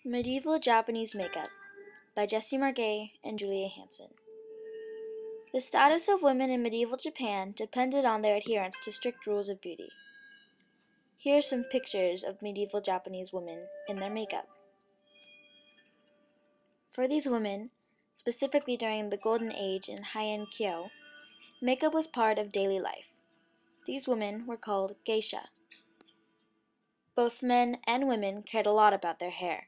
Medieval Japanese Makeup by Jessie Margay and Julia Hanson. The status of women in medieval Japan depended on their adherence to strict rules of beauty. Here are some pictures of medieval Japanese women in their makeup. For these women, specifically during the Golden Age in Heian Kyo, makeup was part of daily life. These women were called geisha. Both men and women cared a lot about their hair.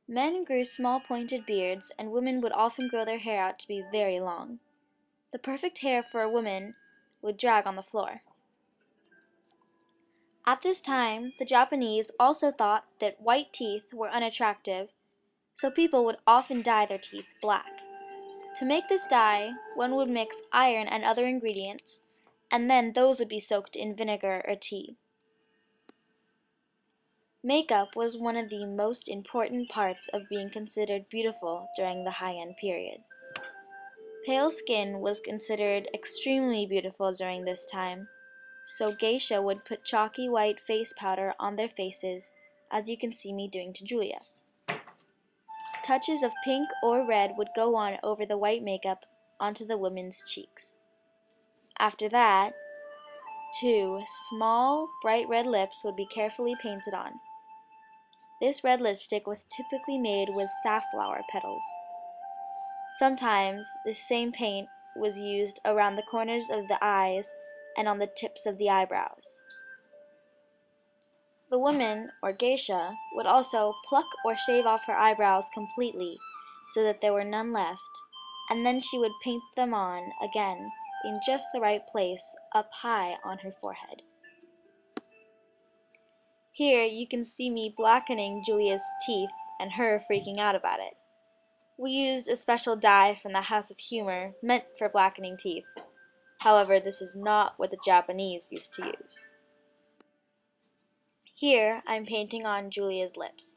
Men grew small pointed beards, and women would often grow their hair out to be very long. The perfect hair for a woman would drag on the floor. At this time, the Japanese also thought that white teeth were unattractive, so people would often dye their teeth black. To make this dye, one would mix iron and other ingredients, and then those would be soaked in vinegar or tea. Makeup was one of the most important parts of being considered beautiful during the Heian period. Pale skin was considered extremely beautiful during this time, so geisha would put chalky white face powder on their faces, as you can see me doing to Julia. Touches of pink or red would go on over the white makeup onto the women's cheeks. After that, two small, bright red lips would be carefully painted on. This red lipstick was typically made with safflower petals. Sometimes this same paint was used around the corners of the eyes and on the tips of the eyebrows. The woman, or geisha, would also pluck or shave off her eyebrows completely so that there were none left, and then she would paint them on again in just the right place up high on her forehead. Here you can see me blackening Julia's teeth and her freaking out about it. We used a special dye from the House of Humor meant for blackening teeth. However, this is not what the Japanese used to use. Here I'm painting on Julia's lips.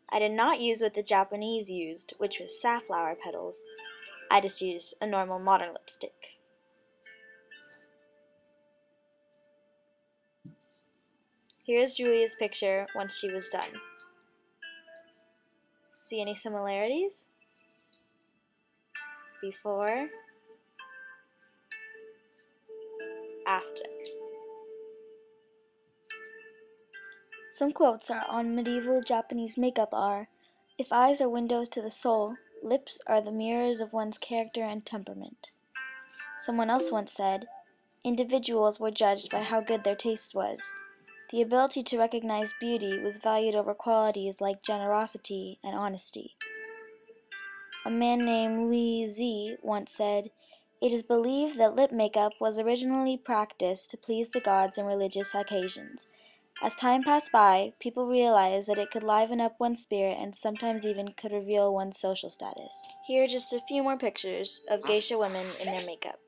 I did not use what the Japanese used, which was safflower petals. I just used a normal modern lipstick. Here's Julia's picture once she was done. See any similarities? Before, after. Some quotes on medieval Japanese makeup are, "If eyes are windows to the soul, lips are the mirrors of one's character and temperament." Someone else once said, "Individuals were judged by how good their taste was. The ability to recognize beauty was valued over qualities like generosity and honesty." A man named Li Zi once said, "It is believed that lip makeup was originally practiced to please the gods on religious occasions. As time passed by, people realized that it could liven up one's spirit and sometimes even could reveal one's social status." Here are just a few more pictures of geisha women in their makeup.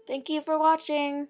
Thank you for watching!